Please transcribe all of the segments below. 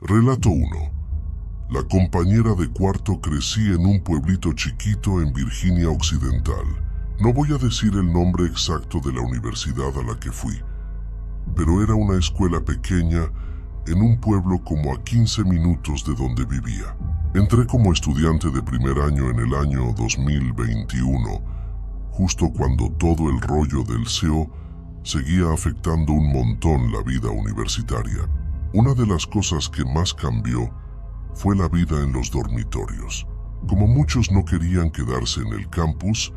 Relato 1. La compañera de cuarto crecí en un pueblito chiquito en Virginia Occidental. No voy a decir el nombre exacto de la universidad a la que fui, pero era una escuela pequeña en un pueblo como a 15 minutos de donde vivía. Entré como estudiante de primer año en el año 2021, justo cuando todo el rollo del SEO seguía afectando un montón la vida universitaria. Una de las cosas que más cambió fue la vida en los dormitorios. Como muchos no querían quedarse en el campus,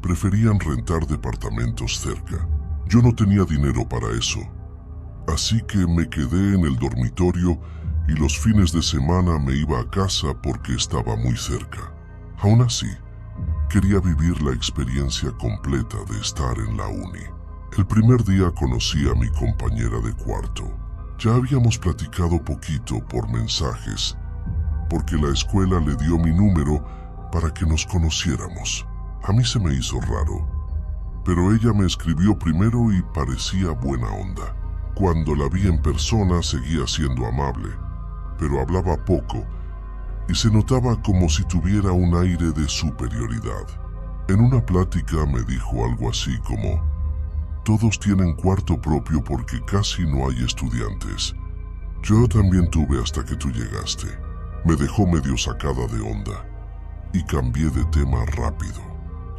preferían rentar departamentos cerca. Yo no tenía dinero para eso, así que me quedé en el dormitorio y los fines de semana me iba a casa porque estaba muy cerca. Aún así, quería vivir la experiencia completa de estar en la uni. El primer día conocí a mi compañera de cuarto. Ya habíamos platicado poquito por mensajes, porque la escuela le dio mi número para que nos conociéramos. A mí se me hizo raro, pero ella me escribió primero y parecía buena onda. Cuando la vi en persona seguía siendo amable, pero hablaba poco y se notaba como si tuviera un aire de superioridad. En una plática me dijo algo así como: todos tienen cuarto propio porque casi no hay estudiantes. Yo también tuve hasta que tú llegaste. Me dejó medio sacada de onda y cambié de tema rápido.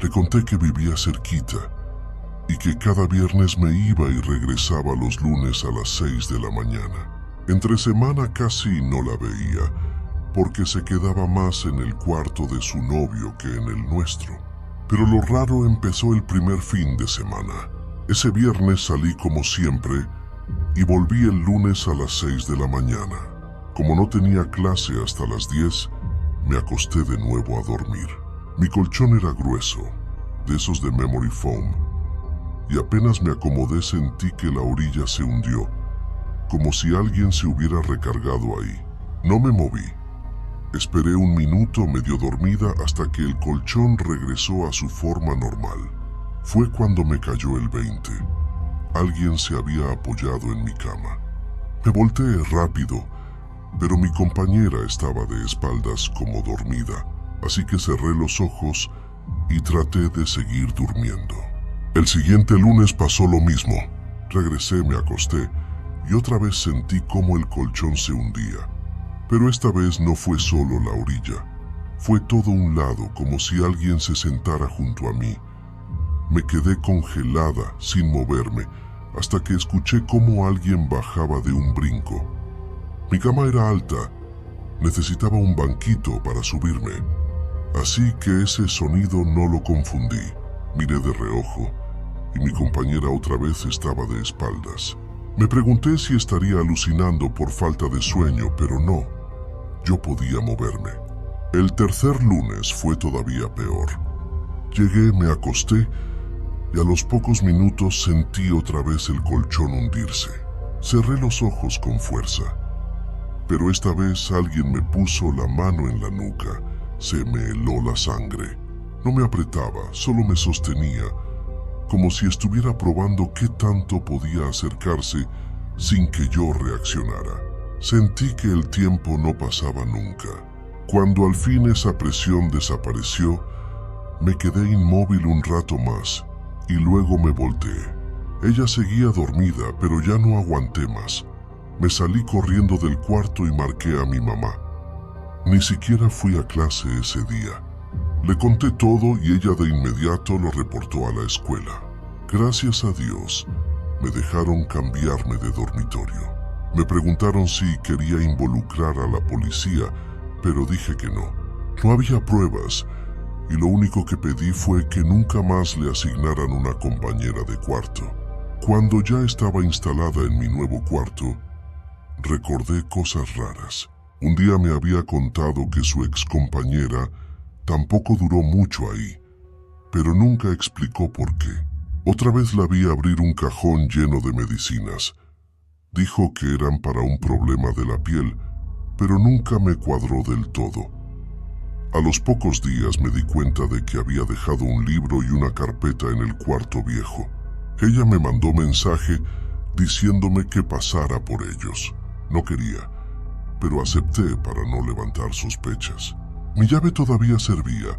Le conté que vivía cerquita y que cada viernes me iba y regresaba los lunes a las 6 de la mañana. Entre semana casi no la veía porque se quedaba más en el cuarto de su novio que en el nuestro. Pero lo raro empezó el primer fin de semana. Ese viernes salí como siempre y volví el lunes a las 6 de la mañana. Como no tenía clase hasta las 10, me acosté de nuevo a dormir. Mi colchón era grueso, de esos de memory foam, y apenas me acomodé sentí que la orilla se hundió, como si alguien se hubiera recargado ahí. No me moví. Esperé un minuto medio dormida hasta que el colchón regresó a su forma normal. Fue cuando me cayó el 20. Alguien se había apoyado en mi cama. Me volteé rápido, pero mi compañera estaba de espaldas como dormida, así que cerré los ojos y traté de seguir durmiendo. El siguiente lunes pasó lo mismo. Regresé, me acosté y otra vez sentí cómo el colchón se hundía. Pero esta vez no fue solo la orilla, fue todo un lado, como si alguien se sentara junto a mí. Me quedé congelada, sin moverme, hasta que escuché cómo alguien bajaba de un brinco. Mi cama era alta, necesitaba un banquito para subirme, así que ese sonido no lo confundí. Miré de reojo y mi compañera otra vez estaba de espaldas. Me pregunté si estaría alucinando por falta de sueño, pero no, yo podía moverme. El tercer lunes fue todavía peor. Llegué, me acosté y a los pocos minutos sentí otra vez el colchón hundirse. Cerré los ojos con fuerza, pero esta vez alguien me puso la mano en la nuca. Se me heló la sangre. No me apretaba, solo me sostenía, como si estuviera probando qué tanto podía acercarse sin que yo reaccionara. Sentí que el tiempo no pasaba nunca. Cuando al fin esa presión desapareció, me quedé inmóvil un rato más y luego me volteé. Ella seguía dormida, pero ya no aguanté más. Me salí corriendo del cuarto y marqué a mi mamá. Ni siquiera fui a clase ese día. Le conté todo y ella de inmediato lo reportó a la escuela. Gracias a Dios, me dejaron cambiarme de dormitorio. Me preguntaron si quería involucrar a la policía, pero dije que no. No había pruebas y lo único que pedí fue que nunca más le asignaran una compañera de cuarto. Cuando ya estaba instalada en mi nuevo cuarto, recordé cosas raras. Un día me había contado que su excompañera tampoco duró mucho ahí, pero nunca explicó por qué. Otra vez la vi abrir un cajón lleno de medicinas. Dijo que eran para un problema de la piel, pero nunca me cuadró del todo. A los pocos días me di cuenta de que había dejado un libro y una carpeta en el cuarto viejo. Ella me mandó mensaje diciéndome que pasara por ellos. No quería, pero acepté para no levantar sospechas. Mi llave todavía servía,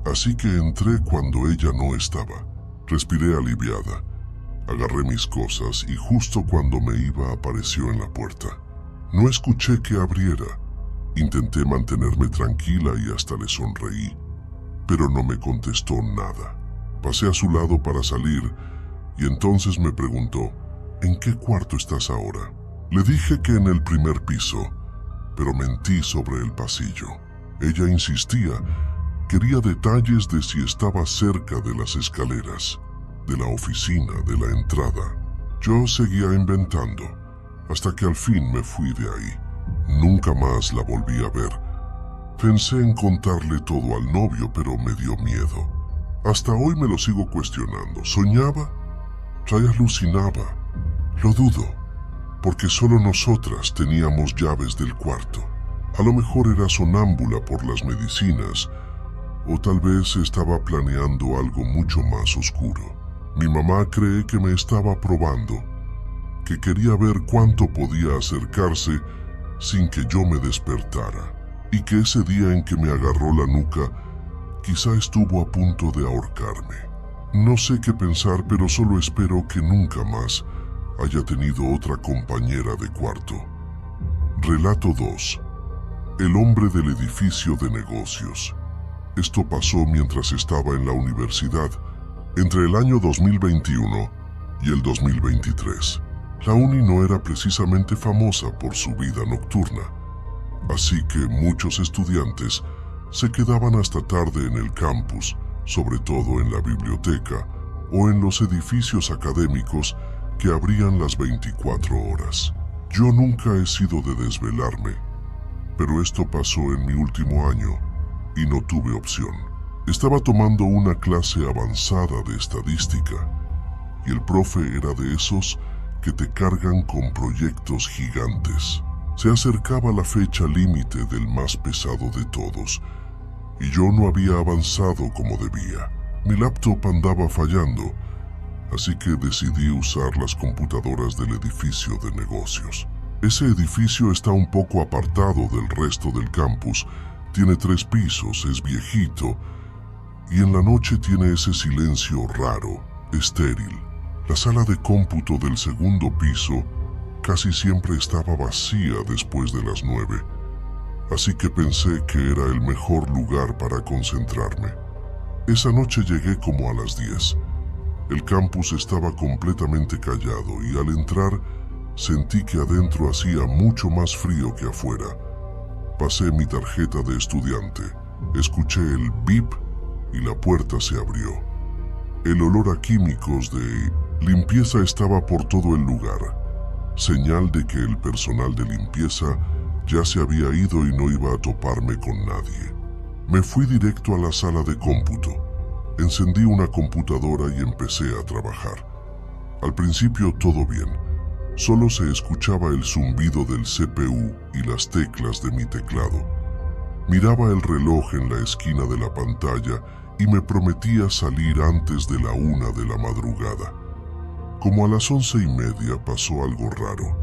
así que entré cuando ella no estaba. Respiré aliviada. Agarré mis cosas y justo cuando me iba apareció en la puerta. No escuché que abriera. Intenté mantenerme tranquila y hasta le sonreí, pero no me contestó nada. Pasé a su lado para salir y entonces me preguntó, ¿en qué cuarto estás ahora? Le dije que en el primer piso, pero mentí sobre el pasillo. Ella insistía, quería detalles de si estaba cerca de las escaleras, de la oficina, de la entrada. Yo seguía inventando, hasta que al fin me fui de ahí. Nunca más la volví a ver. Pensé en contarle todo al novio, pero me dio miedo. Hasta hoy me lo sigo cuestionando. ¿Soñaba? ¿Alucinaba? Lo dudo, porque solo nosotras teníamos llaves del cuarto. A lo mejor era sonámbula por las medicinas, o tal vez estaba planeando algo mucho más oscuro. Mi mamá cree que me estaba probando, que quería ver cuánto podía acercarse sin que yo me despertara, y que ese día en que me agarró la nuca, quizá estuvo a punto de ahorcarme. No sé qué pensar, pero solo espero que nunca más haya tenido otra compañera de cuarto. Relato 2. El hombre del edificio de negocios. Esto pasó mientras estaba en la universidad, entre el año 2021 y el 2023. La uni no era precisamente famosa por su vida nocturna, así que muchos estudiantes se quedaban hasta tarde en el campus, sobre todo en la biblioteca o en los edificios académicos que abrían las 24 horas. Yo nunca he sido de desvelarme, pero esto pasó en mi último año y no tuve opción. Estaba tomando una clase avanzada de estadística y el profe era de esos que te cargan con proyectos gigantes. Se acercaba la fecha límite del más pesado de todos y yo no había avanzado como debía. Mi laptop andaba fallando, así que decidí usar las computadoras del edificio de negocios. Ese edificio está un poco apartado del resto del campus, tiene 3 pisos, es viejito y en la noche tiene ese silencio raro, estéril. La sala de cómputo del segundo piso casi siempre estaba vacía después de las 9, así que pensé que era el mejor lugar para concentrarme. Esa noche llegué como a las 10. El campus estaba completamente callado y al entrar sentí que adentro hacía mucho más frío que afuera. Pasé mi tarjeta de estudiante, escuché el bip y la puerta se abrió. El olor a químicos de limpieza estaba por todo el lugar, señal de que el personal de limpieza ya se había ido y no iba a toparme con nadie. Me fui directo a la sala de cómputo, encendí una computadora y empecé a trabajar. Al principio todo bien, solo se escuchaba el zumbido del CPU y las teclas de mi teclado. Miraba el reloj en la esquina de la pantalla y me prometía salir antes de la 1 de la madrugada. Como a las 11:30 pasó algo raro.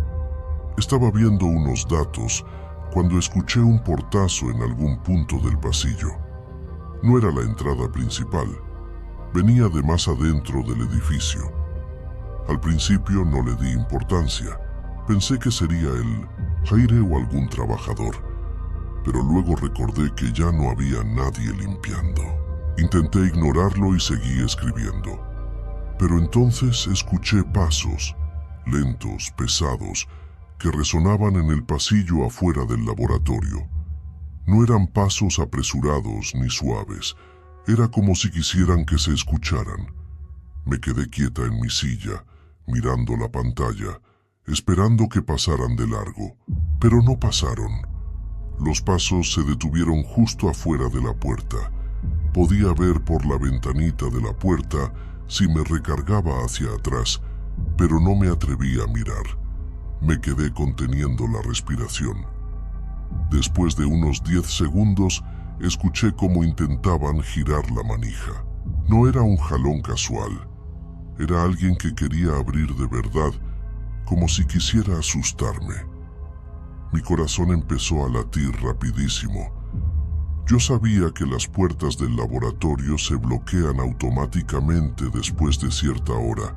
Estaba viendo unos datos cuando escuché un portazo en algún punto del pasillo. No era la entrada principal, venía de más adentro del edificio. Al principio no le di importancia, pensé que sería el Jaire o algún trabajador, pero luego recordé que ya no había nadie limpiando. Intenté ignorarlo y seguí escribiendo. Pero entonces escuché pasos, lentos, pesados, que resonaban en el pasillo afuera del laboratorio. No eran pasos apresurados ni suaves, era como si quisieran que se escucharan. Me quedé quieta en mi silla, mirando la pantalla, esperando que pasaran de largo, pero no pasaron. Los pasos se detuvieron justo afuera de la puerta. Podía ver por la ventanita de la puerta si me recargaba hacia atrás, pero no me atreví a mirar. Me quedé conteniendo la respiración. Después de unos 10 segundos, escuché cómo intentaban girar la manija. No era un jalón casual. Era alguien que quería abrir de verdad, como si quisiera asustarme. Mi corazón empezó a latir rapidísimo. Yo sabía que las puertas del laboratorio se bloquean automáticamente después de cierta hora,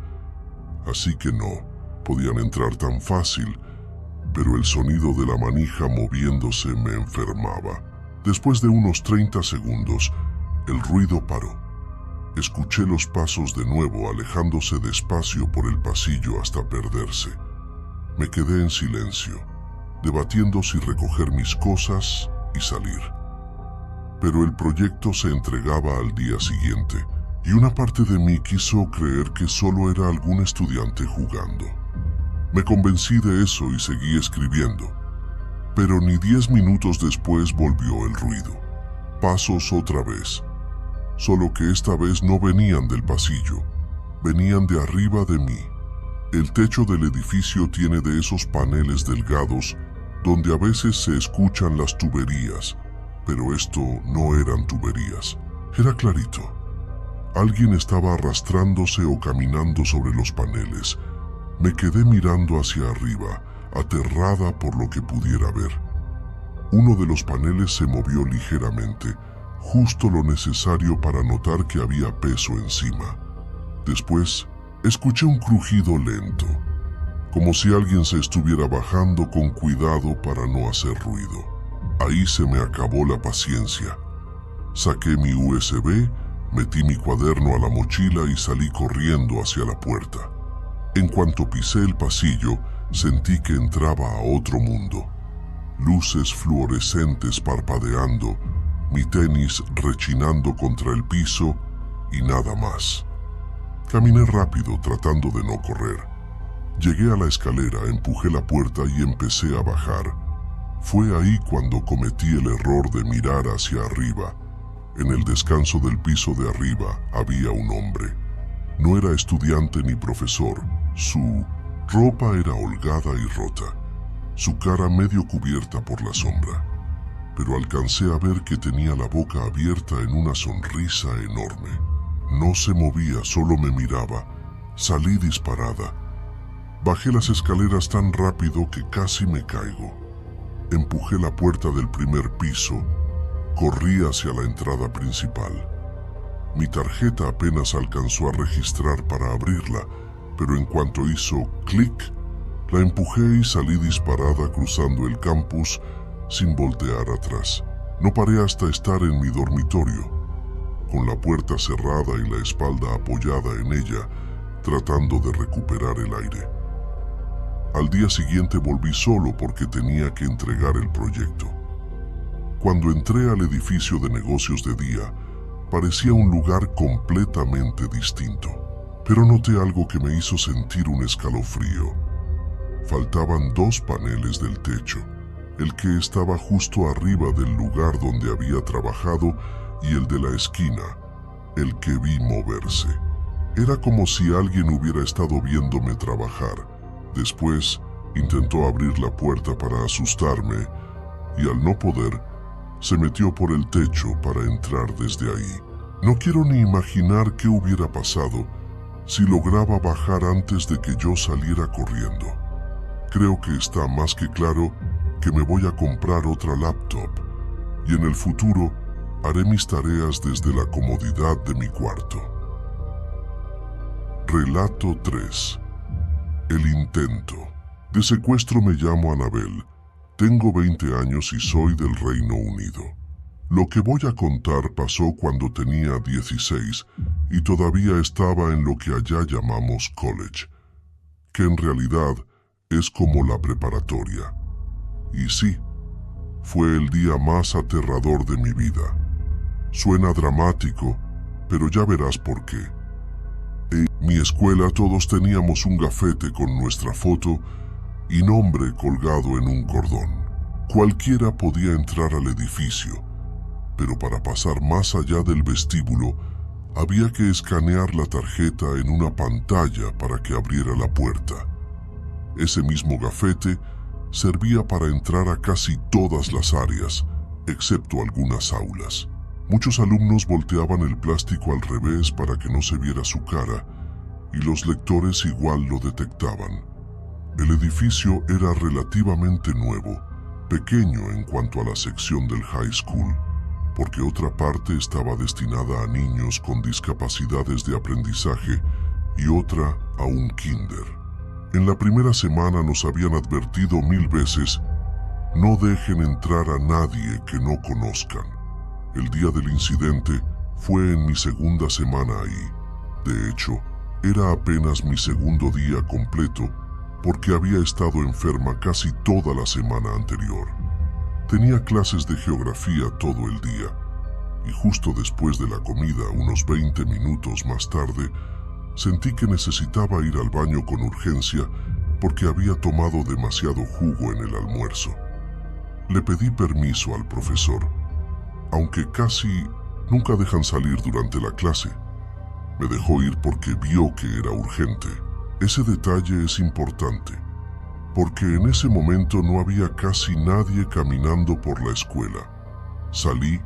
así que no podían entrar tan fácil, pero el sonido de la manija moviéndose me enfermaba. Después de unos 30 segundos, el ruido paró. Escuché los pasos de nuevo alejándose despacio por el pasillo hasta perderse. Me quedé en silencio, debatiendo si recoger mis cosas y salir. Pero el proyecto se entregaba al día siguiente, y una parte de mí quiso creer que solo era algún estudiante jugando. Me convencí de eso y seguí escribiendo. Pero ni 10 minutos después volvió el ruido. Pasos otra vez. Solo que esta vez no venían del pasillo, venían de arriba de mí. El techo del edificio tiene de esos paneles delgados donde a veces se escuchan las tuberías, pero esto no eran tuberías, era clarito. Alguien estaba arrastrándose o caminando sobre los paneles. Me quedé mirando hacia arriba, aterrada por lo que pudiera ver. Uno de los paneles se movió ligeramente, justo lo necesario para notar que había peso encima. Después, escuché un crujido lento, como si alguien se estuviera bajando con cuidado para no hacer ruido. Ahí se me acabó la paciencia. Saqué mi USB, metí mi cuaderno a la mochila y salí corriendo hacia la puerta. En cuanto pisé el pasillo, sentí que entraba a otro mundo. Luces fluorescentes parpadeando, mi tenis rechinando contra el piso y nada más. Caminé rápido tratando de no correr. Llegué a la escalera, empujé la puerta y empecé a bajar. Fue ahí cuando cometí el error de mirar hacia arriba. En el descanso del piso de arriba había un hombre. No era estudiante ni profesor. Su ropa era holgada y rota, su cara medio cubierta por la sombra. Pero alcancé a ver que tenía la boca abierta en una sonrisa enorme. No se movía, solo me miraba. Salí disparada. Bajé las escaleras tan rápido que casi me caigo. Empujé la puerta del primer piso. Corrí hacia la entrada principal. Mi tarjeta apenas alcanzó a registrar para abrirla, pero en cuanto hizo clic, la empujé y salí disparada cruzando el campus sin voltear atrás. No paré hasta estar en mi dormitorio, con la puerta cerrada y la espalda apoyada en ella, tratando de recuperar el aire. Al día siguiente volví solo porque tenía que entregar el proyecto. Cuando entré al edificio de negocios de día, parecía un lugar completamente distinto, pero noté algo que me hizo sentir un escalofrío. Faltaban 2 paneles del techo, el que estaba justo arriba del lugar donde había trabajado y el de la esquina, el que vi moverse. Era como si alguien hubiera estado viéndome trabajar. Después intentó abrir la puerta para asustarme y al no poder, se metió por el techo para entrar desde ahí. No quiero ni imaginar qué hubiera pasado si lograba bajar antes de que yo saliera corriendo. Creo que está más que claro que me voy a comprar otra laptop y en el futuro haré mis tareas desde la comodidad de mi cuarto. Relato 3. El intento. De secuestro me llamo Anabel. Tengo 20 años y soy del Reino Unido. Lo que voy a contar pasó cuando tenía 16 y todavía estaba en lo que allá llamamos college, que en realidad es como la preparatoria. Y sí, fue el día más aterrador de mi vida. Suena dramático, pero ya verás por qué. En mi escuela todos teníamos un gafete con nuestra foto y nombre colgado en un cordón. Cualquiera podía entrar al edificio, pero para pasar más allá del vestíbulo, había que escanear la tarjeta en una pantalla para que abriera la puerta. Ese mismo gafete servía para entrar a casi todas las áreas, excepto algunas aulas. Muchos alumnos volteaban el plástico al revés para que no se viera su cara, y los lectores igual lo detectaban. El edificio era relativamente nuevo, pequeño en cuanto a la sección del high school, porque otra parte estaba destinada a niños con discapacidades de aprendizaje y otra a un kinder. En la primera semana nos habían advertido 1000 veces: no dejen entrar a nadie que no conozcan. El día del incidente fue en mi segunda semana ahí. De hecho, era apenas mi segundo día completo porque había estado enferma casi toda la semana anterior. Tenía clases de geografía todo el día y justo después de la comida, unos 20 minutos más tarde, sentí que necesitaba ir al baño con urgencia porque había tomado demasiado jugo en el almuerzo. Le pedí permiso al profesor, aunque casi nunca dejan salir durante la clase. Me dejó ir porque vio que era urgente. Ese detalle es importante, porque en ese momento no había casi nadie caminando por la escuela. Salí,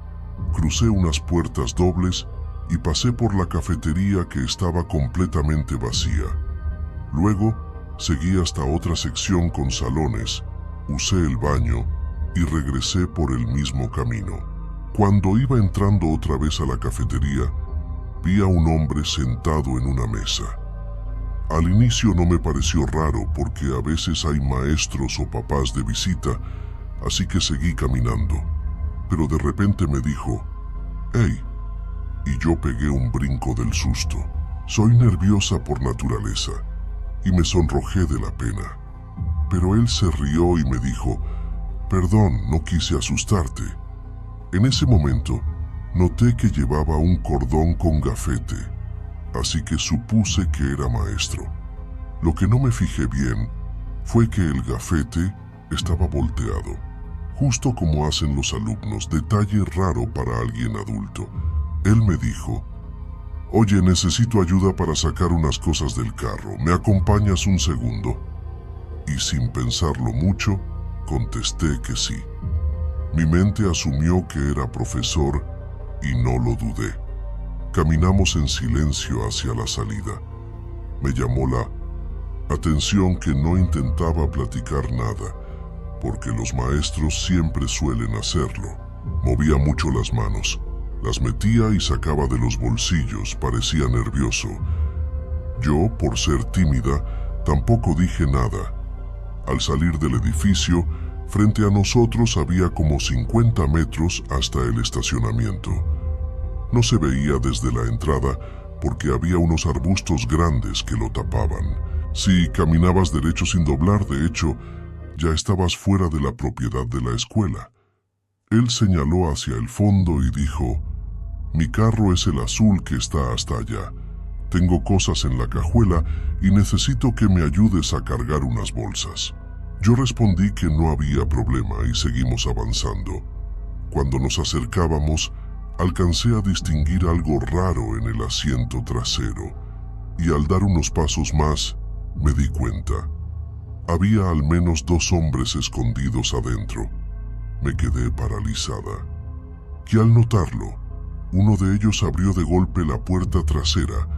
crucé unas puertas dobles y pasé por la cafetería que estaba completamente vacía. Luego, seguí hasta otra sección con salones, usé el baño y regresé por el mismo camino. Cuando iba entrando otra vez a la cafetería, vi a un hombre sentado en una mesa. Al inicio no me pareció raro porque a veces hay maestros o papás de visita, así que seguí caminando. Pero de repente me dijo: «¡Hey!», y yo pegué un brinco del susto. Soy nerviosa por naturaleza y me sonrojé de la pena. Pero él se rió y me dijo: «Perdón, no quise asustarte». En ese momento, noté que llevaba un cordón con gafete, así que supuse que era maestro. Lo que no me fijé bien fue que el gafete estaba volteado, justo como hacen los alumnos, detalle raro para alguien adulto. Él me dijo: «Oye, necesito ayuda para sacar unas cosas del carro, ¿me acompañas un segundo?». Y sin pensarlo mucho, contesté que sí. Mi mente asumió que era profesor y no lo dudé. Caminamos en silencio hacia la salida. Me llamó la atención que no intentaba platicar nada, porque los maestros siempre suelen hacerlo. Movía mucho las manos, las metía y sacaba de los bolsillos, parecía nervioso. Yo, por ser tímida, tampoco dije nada. Al salir del edificio, frente a nosotros había como 50 metros hasta el estacionamiento. No se veía desde la entrada porque había unos arbustos grandes que lo tapaban. Si caminabas derecho sin doblar, de hecho, ya estabas fuera de la propiedad de la escuela. Él señaló hacia el fondo y dijo: «Mi carro es el azul que está hasta allá. Tengo cosas en la cajuela y necesito que me ayudes a cargar unas bolsas». Yo respondí que no había problema y seguimos avanzando. Cuando nos acercábamos, alcancé a distinguir algo raro en el asiento trasero, y al dar unos pasos más, me di cuenta. Había al menos 2 hombres escondidos adentro. Me quedé paralizada. Que al notarlo, uno de ellos abrió de golpe la puerta trasera,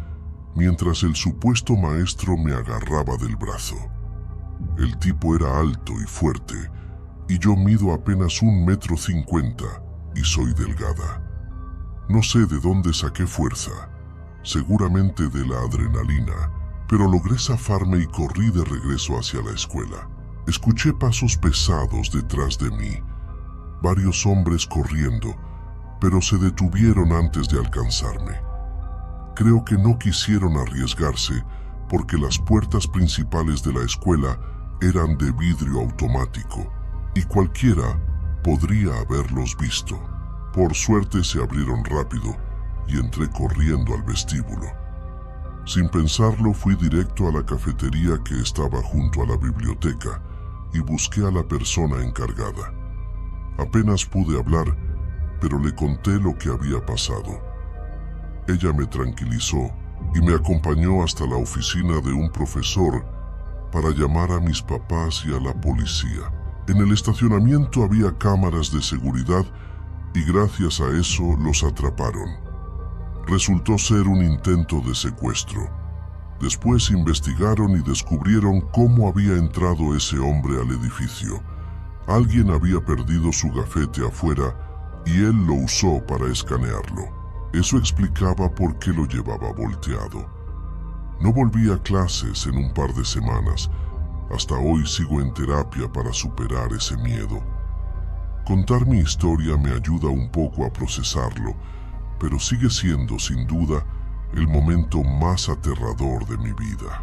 mientras el supuesto maestro me agarraba del brazo. El tipo era alto y fuerte, y yo mido apenas 1,50 m y soy delgada. No sé de dónde saqué fuerza, seguramente de la adrenalina, pero logré zafarme y corrí de regreso hacia la escuela. Escuché pasos pesados detrás de mí, varios hombres corriendo, pero se detuvieron antes de alcanzarme. Creo que no quisieron arriesgarse porque las puertas principales de la escuela eran de vidrio automático y cualquiera podría haberlos visto. Por suerte se abrieron rápido y entré corriendo al vestíbulo. Sin pensarlo, fui directo a la cafetería que estaba junto a la biblioteca y busqué a la persona encargada. Apenas pude hablar, pero le conté lo que había pasado. Ella me tranquilizó y me acompañó hasta la oficina de un profesor para llamar a mis papás y a la policía. En el estacionamiento había cámaras de seguridad y gracias a eso los atraparon. Resultó ser un intento de secuestro. Después investigaron y descubrieron cómo había entrado ese hombre al edificio. Alguien había perdido su gafete afuera y él lo usó para escanearlo. Eso explicaba por qué lo llevaba volteado. No volví a clases en un par de semanas. Hasta hoy sigo en terapia para superar ese miedo. Contar mi historia me ayuda un poco a procesarlo, pero sigue siendo, sin duda, el momento más aterrador de mi vida.